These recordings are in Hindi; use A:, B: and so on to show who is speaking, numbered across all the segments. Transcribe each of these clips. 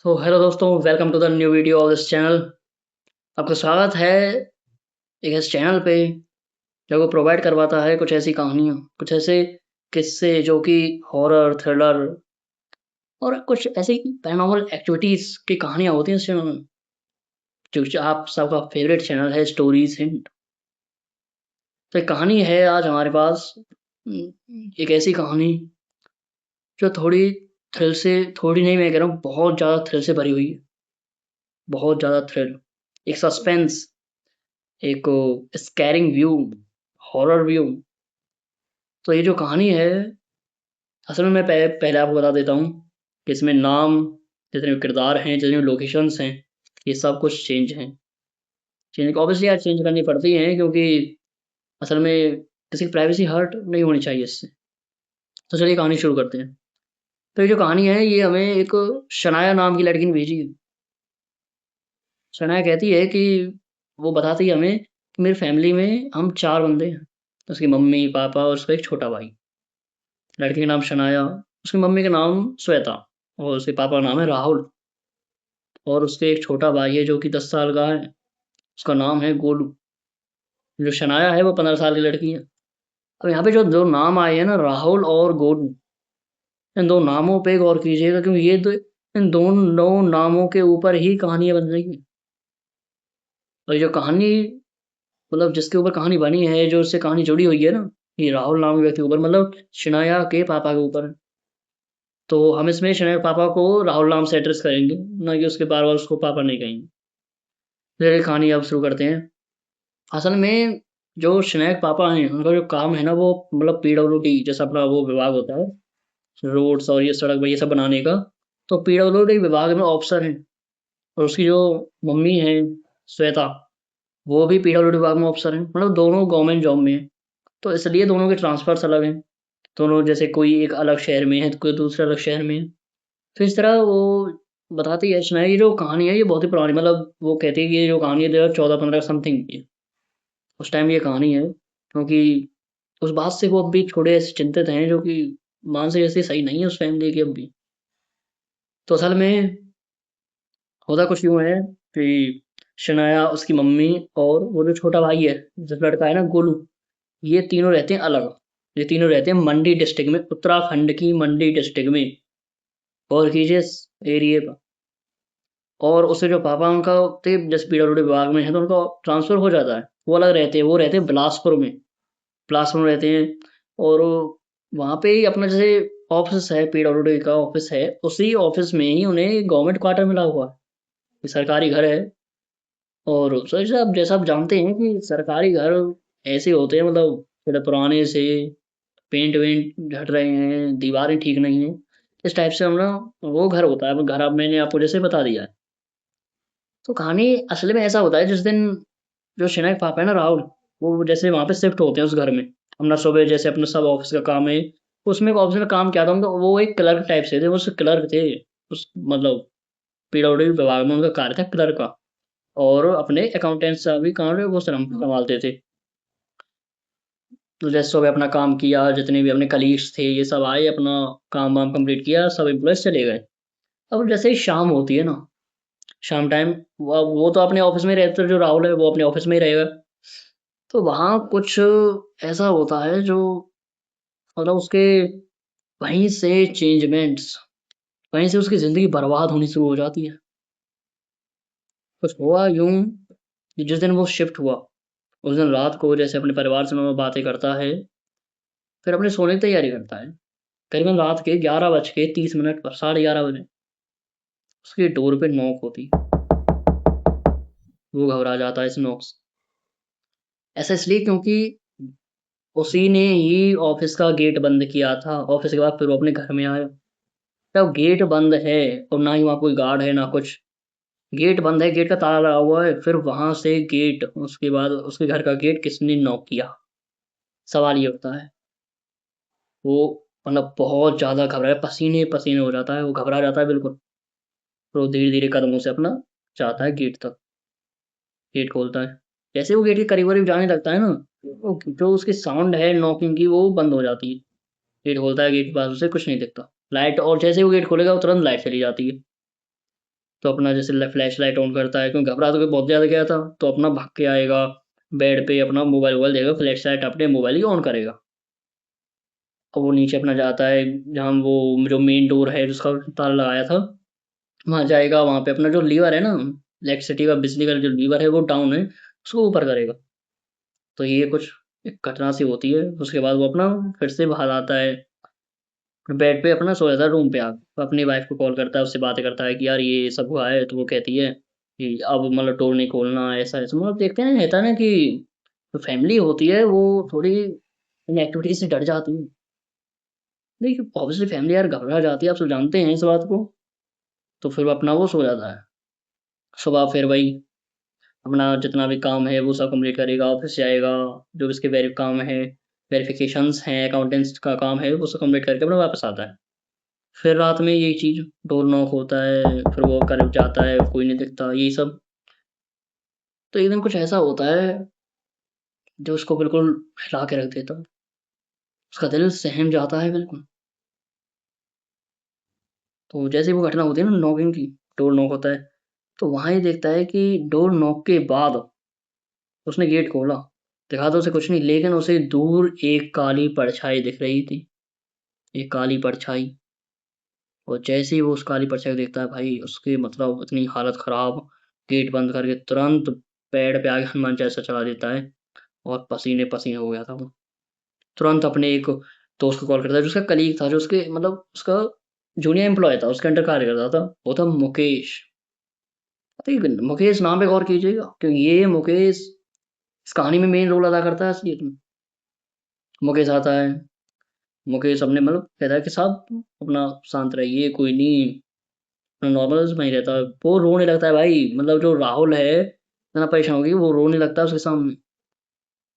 A: तो हेलो दोस्तों, welcome to the new video of this channel. आपका स्वागत है एक इस चैनल पे जो को प्रोवाइड करवाता है कुछ ऐसी कहानियाँ, कुछ ऐसे किस्से जो कि हॉरर, थ्रिलर और कुछ ऐसी पैरानॉर्मल एक्टिविटीज़ की कहानियाँ होती हैं इस चैनल में, जो आप सबका फेवरेट चैनल है स्टोरीज हिंट। तो एक कहानी है आज हमारे पास, एक ऐसी कहानी जो थोड़ी थ्रिल से, थोड़ी नहीं मैं कह रहा हूँ, बहुत ज़्यादा थ्रिल से भरी हुई है। बहुत ज़्यादा थ्रिल, एक सस्पेंस, एक स्कैरिंग व्यू, हॉरर व्यू। तो ये जो कहानी है, असल में मैं पहले आपको बता देता हूँ कि इसमें नाम, जितने भी किरदार हैं, जितने भी लोकेशंस हैं, ये सब कुछ चेंज हैं। चेंज ऑब्वियसली यार चेंज करनी पड़ती हैं, क्योंकि असल में किसी की प्राइवेसी हर्ट नहीं होनी चाहिए इससे। तो चलिए कहानी शुरू करते हैं। तो ये जो कहानी है, ये हमें एक शनाया नाम की लड़की ने भेजी है। शनाया कहती है कि वो बताती है हमें कि मेरी फैमिली में हम 4 बंदे हैं। उसकी मम्मी, पापा और उसका एक छोटा भाई। लड़की का नाम शनाया, उसकी मम्मी का नाम श्वेता और उसके पापा का नाम है राहुल। और उसके एक छोटा भाई है जो कि 10 साल का है, उसका नाम है गोलू। जो शनाया है वो 15 साल की लड़की है। अब यहाँ पे जो 2 नाम आए हैं ना, राहुल और गोलू, इन 2 नामों पे गौर कीजिएगा, क्योंकि ये दो, इन दोनों नामों के ऊपर ही कहानियाँ बन रही हैं। और ये जो कहानी, मतलब जिसके ऊपर कहानी बनी है, जो उससे कहानी जुड़ी हुई है ना, ये राहुल नाम के व्यक्ति के ऊपर, मतलब शनाया के पापा के ऊपर है। तो हम इसमें शनाया के पापा को राहुल नाम से एड्रेस करेंगे, ना कि उसके बार-बार उसको पापा नहीं कहेंगे। चलिए कहानी अब शुरू करते हैं। असल में जो शनाया के पापा हैं, उनका जो काम है ना, वो मतलब पीडब्ल्यूडी जैसा अपना वो विभाग होता है, रोड्स और ये सड़क ये सब बनाने का। तो पीडब्ल्यूडी विभाग में ऑफिसर हैं। और उसकी जो मम्मी हैं, श्वेता, वो भी पीडब्ल्यूडी विभाग में ऑफिसर हैं। मतलब दोनों गवर्नमेंट जॉब में हैं। तो इसलिए दोनों के ट्रांसफ़र्स अलग हैं। दोनों, जैसे कोई एक अलग शहर में है, तो कोई दूसरे अलग शहर में है। तो इस तरह वो बताती है शनाया, ये जो कहानी है ये बहुत ही पुरानी, मतलब वो कहती है कि ये जो कहानी है 2014-15 समथिंग की है। उस टाइम ये कहानी है, क्योंकि उस बात से वो अब भी थोड़े ऐसे चिंतित हैं, जो कि मानसिक स्थिति सही नहीं है उस फैमिली की अब भी। तो असल में होता कुछ यूँ है कि शनाया, उसकी मम्मी और वो जो छोटा भाई है, जो लड़का है ना गोलू, ये तीनों रहते हैं अलग। ये तीनों रहते हैं मंडी डिस्ट्रिक्ट में, उत्तराखंड की मंडी डिस्ट्रिक्ट में। गौर कीजिए इस एरिये पर। और उसके जो पापा उनका थे, जैसे पीडब्ल्यूडी विभाग में है, तो उनका ट्रांसफ़र हो जाता है। वो अलग रहते हैं, वो रहते हैं बिलासपुर में। बिलासपुर में रहते हैं। और वहाँ पे ही अपना जैसे ऑफ़िस है, पीडब्ल्यूडी का ऑफ़िस है, उसी ऑफ़िस में ही उन्हें गवर्नमेंट क्वार्टर मिला हुआ है। ये सरकारी घर है। और सर साहब, जैसा आप जानते हैं कि सरकारी घर ऐसे होते हैं, मतलब थोड़े पुराने से, पेंट-वेंट झट रहे हैं, दीवारें ठीक नहीं हैं। इस टाइप से हम ना, वो घर होता है। वो घर अब मैंने आपको जैसे बता दिया है। तो कहानी असल में ऐसा होता है, जिस दिन जो शनाया के पापा है ना राहुल, वो जैसे वहाँ पे शिफ्ट होते हैं उस घर में। अपना सुबह जैसे अपना सब ऑफ़िस का काम है, उसमें एक ऑफ़िस में काम किया था उनका, वो एक क्लर्क टाइप से थे, वो सिर्फ़ क्लर्क थे। उस मतलब पीडब्ल्यूडी विभाग में उनका कार्य था क्लर्क का। और अपने अकाउंटेंट्स का भी काम है, वो संभालते थे। तो जैसे सुबह अपना काम किया, जितने भी अपने कलीग्स थे, ये सब आए, अपना काम-वाम कंप्लीट किया, सब एम्प्लॉइज़ चले गए। अब जैसे ही शाम होती है ना, शाम टाइम वो तो अपने ऑफ़िस में रहते, जो राहुल है वो अपने ऑफ़िस में ही रहेगा। तो वहाँ कुछ ऐसा होता है जो, मतलब उसके वहीं से चेंजमेंट्स, वहीं से उसकी ज़िंदगी बर्बाद होनी शुरू हो जाती है। कुछ हुआ यूँ कि जिस दिन वो शिफ्ट हुआ, उस दिन रात को जैसे अपने परिवार से नॉर्मल बातें करता है, फिर अपने सोने की तैयारी करता है। करीबन रात के 11 बज के 30 मिनट पर, साढ़े 11 बजे उसकी डोर पे नॉक होती। वो घबरा जाता है इस नॉक से। ऐसा इसलिए क्योंकि उसी ने ही ऑफ़िस का गेट बंद किया था। ऑफ़िस के बाद फिर वो अपने घर में आया। जब गेट बंद है और ना ही वहाँ कोई गार्ड है, ना कुछ। गेट बंद है, गेट का ताला लगा हुआ है, फिर वहाँ से गेट, उसके बाद उसके घर का गेट किसने नॉक किया? सवाल ये उठता है। वो मतलब बहुत ज़्यादा घबराया, पसीने-पसीने हो जाता है, वो घबरा जाता है बिल्कुल। फिर वो धीरे-धीरे कदमों से अपना जाता है गेट तक, गेट खोलता है। जैसे वो गेट के करीब-वरीब जाने लगता है ना, वो जो उसकी साउंड है नॉकिंग की, वो बंद हो जाती है। गेट खोलता है, गेट के पास उसे कुछ नहीं दिखता। लाइट, और जैसे ही वो गेट खोलेगा, वो तुरंत लाइट चली जाती है। तो अपना जैसे फ्लैश लाइट ऑन करता है, क्योंकि घबरा तो बहुत ज़्यादा गया था, तो अपना भाग के आएगा, बेड पे अपना मोबाइल वोबाइल देगा, फ्लैश लाइट अपने मोबाइल ही ऑन करेगा। और वो नीचे अपना जाता है, जहाँ वो जो मेन डोर है जिसका ताला लगाया था, वहाँ जाएगा, वहाँ पे अपना जो लीवर है ना, इलेक्ट्रिसिटी का, बिजली का जो लीवर है वो डाउन है, उसको ऊपर करेगा। तो ये कुछ एक घटना सी होती है। उसके बाद वो अपना फिर से बाहर आता है, बेड पे अपना सो जाता है रूम पे आके। तो अपनी वाइफ को कॉल करता है, उससे बातें करता है कि यार ये सब हुआ है। तो वो कहती है कि अब मतलब डोर नहीं खोलना, ऐसा-ऐसा। मतलब देखते हैं, रहता है ना कि जो फैमिली होती है वो थोड़ी इन एक्टिविटीज़ से डर जाती है। देखिए ऑब्वियसली फैमिली यार घबरा जाती है, आप सब जानते हैं इस बात को। तो फिर वो अपना वो सो जाता है। सुबह फिर वही अपना जितना भी काम है वो सब कंप्लीट करेगा, ऑफ़िस जाएगा, जो भी उसके काम है, वेरिफ़िकेशंस हैं, अकाउंटेंट्स का काम है, वो सब कंप्लीट करके अपना वापस आता है। फिर रात में यही चीज़, डोर नॉक होता है, फिर वो कर जाता है, कोई नहीं दिखता, यही सब। तो एक दिन कुछ ऐसा होता है जो उसको बिल्कुल हिला के रख देता है। उसका दिल सहम जाता है बिल्कुल। तो जैसे ही वो घटना होती है ना नॉकिंग की, डोर नॉक होता है, तो वहाँ ये देखता है कि डोर नॉक के बाद उसने गेट खोला, देखा तो उसे कुछ नहीं, लेकिन उसे दूर एक काली परछाई दिख रही थी, एक काली परछाई। और जैसे ही वो उस काली परछाई को देखता है भाई, उसकी मतलब इतनी हालत ख़राब, गेट बंद करके तुरंत पेड़ पे आके हनुमान चालीसा चला देता है और पसीने-पसीने हो गया था वो। तुरंत अपने एक दोस्त को कॉल करता है, जो उसका कलीग था, जो उसके मतलब उसका जूनियर एम्प्लॉयी था, उसके अंडर कार्य करता था, वो था मुकेश। ठीक है, मुकेश नाम पे गौर कीजिएगा, क्योंकि ये मुकेश इस कहानी में मेन रोल अदा करता है असलियत में। मुकेश आता है, मुकेश अपने मतलब कहता है कि साहब अपना शांत रहिए, कोई नहीं, अपना नॉर्मल में ही रहता है। वो रोने लगता है भाई, मतलब जो राहुल है, इतना परेशान हो गई, वो रोने लगता है उसके सामने।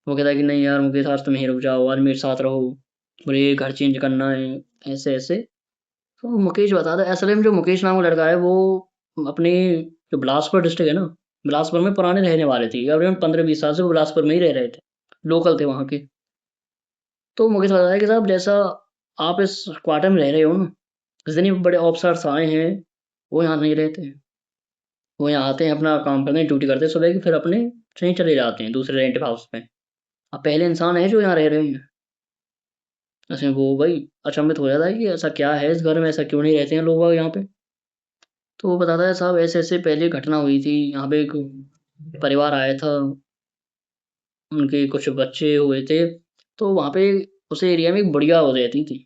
A: वो कहता है कि नहीं यार मुकेश, आज तुम यहीं रुक जाओ, आज मेरे साथ रहो, मुझे ये घर चेंज करना है, ऐसे-ऐसे। तो मुकेश बताता है, असल में जो मुकेश नाम का लड़का है, वो अपने जो बिलासपुर डिस्ट्रिक्ट है ना, बिलासपुर में पुराने रहने वाले थे। करीबन 15-20 साल से वो बिलासपुर में ही रह रहे थे, लोकल थे वहाँ के। तो मुकेश बताता है कि साहब जैसा आप इस क्वार्टर में रह रहे हो ना, जितने भी बड़े ऑफिसर्स आए हैं, वो यहाँ नहीं रहते हैं। वो यहाँ आते हैं, अपना काम करते हैं, ड्यूटी करते हैं सुबह की, फिर अपने कहीं चले जाते हैं दूसरे रेंट हाउस में। अब पहले इंसान है जो यहाँ रह रहे हैं। ऐसे वो भाई अचंभित हो जाता है कि ऐसा क्या है इस घर में, ऐसा क्यों नहीं रहते हैं लोग बाग यहाँ पे। तो वो बताता है साहब ऐसे-ऐसे पहले घटना हुई थी, यहाँ पे एक परिवार आया था, उनके कुछ बच्चे हुए थे, तो वहाँ पे उस एरिया में एक बुढ़िया वो रहती थी।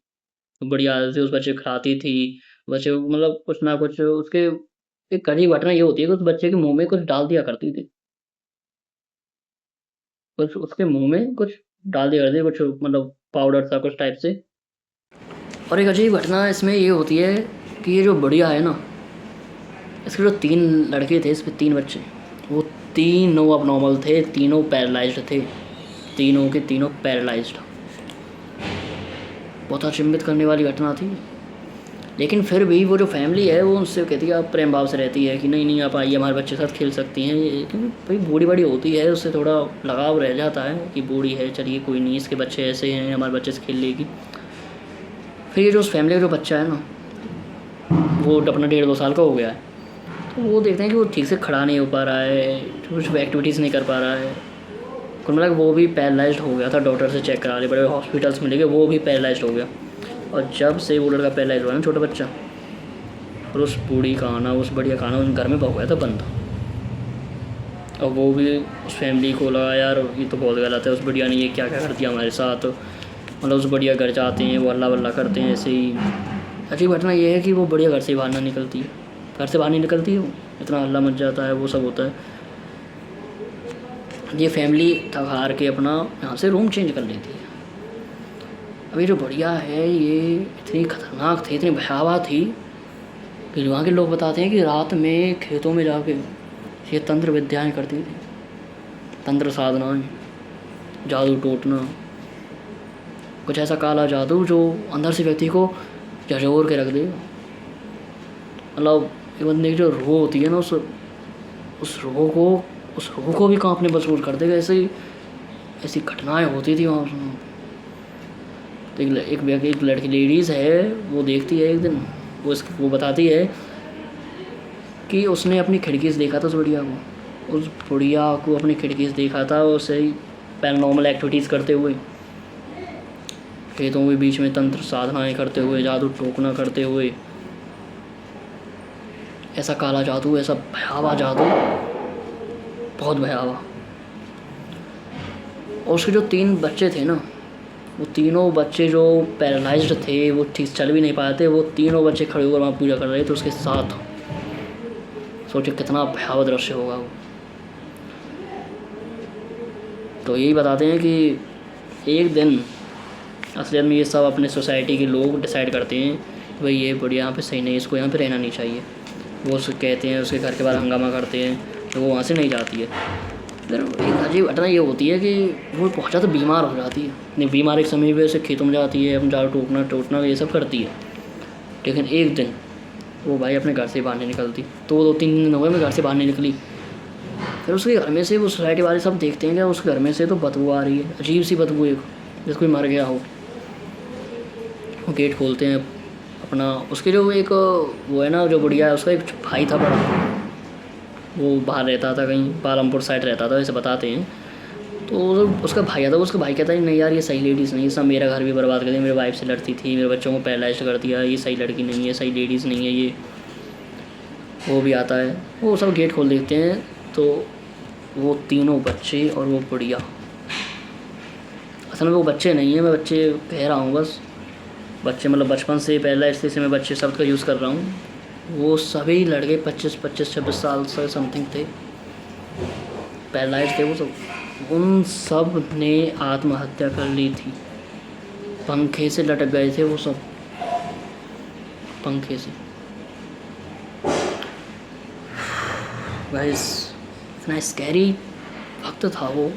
A: बुढ़िया आदत थी, उस बच्चे को खिलाती थी, बच्चे को मतलब कुछ ना कुछ उसके, एक अजीब घटना ये होती है कि उस बच्चे के मुँह में कुछ डाल दिया करती थी। कुछ उसके मुँह में कुछ डाल दिया करती थी, कुछ मतलब पाउडर सा कुछ टाइप से। और एक अजीब घटना इसमें ये होती है कि ये जो बुढ़िया है ना, इसके जो 3 लड़के थे, इसमें 3 बच्चे, वो तीनों अबनॉर्मल थे, तीनों पैरालाइज़्ड थे, तीनों के तीनों पैरालाइज़्ड। बहुत अचंभित करने वाली घटना थी। लेकिन फिर भी वो जो फैमिली है वो उनसे कहती है, आप प्रेम भाव से रहती है कि नहीं नहीं आप आइए हमारे बच्चे के साथ खेल सकती हैं, ये क्योंकि भाई बूढ़ी बड़ी होती है, उससे थोड़ा लगाव रह जाता है कि बूढ़ी है, चलिए कोई नहीं, इसके बच्चे ऐसे हैं, हमारे बच्चे से खेल लेगी। फिर ये जो उस फैमिली का जो बच्चा है ना, वो अपना 1.5-2 साल का हो गया है। तो वो देखते हैं कि वो ठीक से खड़ा नहीं हो पा रहा है, कुछ एक्टिविटीज़ नहीं कर पा रहा है। कुल मिला के वो भी पैरालाइज्ड हो गया था, डॉक्टर से चेक करा लिए, बड़े हॉस्पिटल्स में लेके वो भी पैरालाइज्ड हो गया। और जब से वो लड़का पैरालाइज्ड हुआ ना, छोटा बच्चा, और उस बूढ़ी का आना, उस बढ़िया का आना उन घर में हो गया था बंद। और वो भी उस फैमिली को लगा यार ये तो बहुत गलत है, उस बढ़िया ने ये क्या क्या कर दिया हमारे साथ। मतलब उस बढ़िया घर जाते हैं, वो अल्लाह वल्लाह करते हैं ऐसे ही। अच्छी घटना ये है कि वो बढ़िया घर से बाहर ना निकलती है, घर से बाहर नहीं निकलती है वो, इतना हल्ला मच जाता है, वो सब होता है। ये फैमिली थक हार के अपना यहाँ से रूम चेंज कर लेती है। अब ये जो बढ़िया है ये इतनी खतरनाक थी, इतनी भयावह थी कि वहाँ के लोग बताते हैं कि रात में खेतों में जाके ये तंत्र विद्याएँ करती थी, तंत्र साधनाएँ, जादू टोटना, कुछ ऐसा काला जादू जो अंदर से व्यक्ति को झंझोर के रख देगा। मतलब एक बंदे की जो रूह होती है ना, उस रूह को भी कांपने मजबूर कर देगा। ऐसी ऐसी घटनाएँ होती थी वहाँ। तो एक लड़की लेडीज़ है, वो देखती है एक दिन, वो बताती है कि उसने अपनी खिड़की से देखा था उस बुढ़िया को अपनी खिड़की से देखा था, उसे पैरानॉर्मल एक्टिविटीज़ करते हुए, खेतों के बीच में तंत्र साधनाएं करते हुए, जादू टोकना करते हुए, ऐसा काला जादू, ऐसा भयावह जादू, बहुत भयावह। और उसके जो 3 बच्चे थे ना, वो तीनों बच्चे जो पैरालाइज्ड थे, वो ठीक चल भी नहीं पाते, वो तीनों बच्चे खड़े होकर वहाँ पूजा कर रहे थे उसके साथ। सोचिए कितना भयावह दृश्य होगा वो। तो यही बताते हैं कि एक दिन असलियत में ये सब अपने सोसाइटी के लोग डिसाइड करते हैं भाई ये बढ़िया यहाँ पे सही नहीं, इसको यहाँ पे रहना नहीं चाहिए। वो उसको कहते हैं, उसके घर के बाहर हंगामा करते हैं, तो वो वहाँ से नहीं जाती है। फिर एक अजीब घटना ये होती है कि वो बहुत ज़्यादा बीमार हो जाती है। नहीं, बीमार एक समय पे उसे खेतों में जाती है, अपना जाल टोटना ये सब करती है। लेकिन एक दिन वो भाई अपने घर से बाहर नहीं निकलती, तो 2-3 दिन हो गए मैं घर से बाहर नहीं निकली। फिर उसके घर में से वो सोसाइटी वाले सब देखते हैं कि उसके घर में से तो बदबू आ रही है, अजीब सी बदबू, एक जैसे कोई मर गया हो। वो गेट खोलते हैं अपना, उसके जो एक वो है ना जो बुढ़िया है, उसका एक भाई था बड़ा, वो बाहर रहता था, कहीं पालमपुर साइड रहता था, ऐसे बताते हैं। तो उसका भाई आता, उसका भाई कहता है नहीं यार ये सही लेडीज़ नहीं है, सब मेरा घर भी बर्बाद कर दिया, मेरे वाइफ से लड़ती थी, मेरे बच्चों को पैरालाइज कर दिया, ये सही लड़की नहीं है, सही लेडीज़ नहीं है ये। वो भी आता है, वो सब गेट खोल देते हैं। तो वो तीनों बच्चे और वो बुढ़िया, असल में वो बच्चे नहीं हैं, मैं बच्चे कह रहा हूँ बस, बच्चे मतलब बचपन से पैरालाइज से मैं बच्चे शब्द का यूज़ कर रहा हूँ। वो सभी लड़के 25-26 साल से समथिंग थे, पैरालाइज थे वो सब। उन सब ने आत्महत्या कर ली थी, पंखे से लटक गए थे वो सब, पंखे से। गाइस इतना स्कैरी वक्त था वो।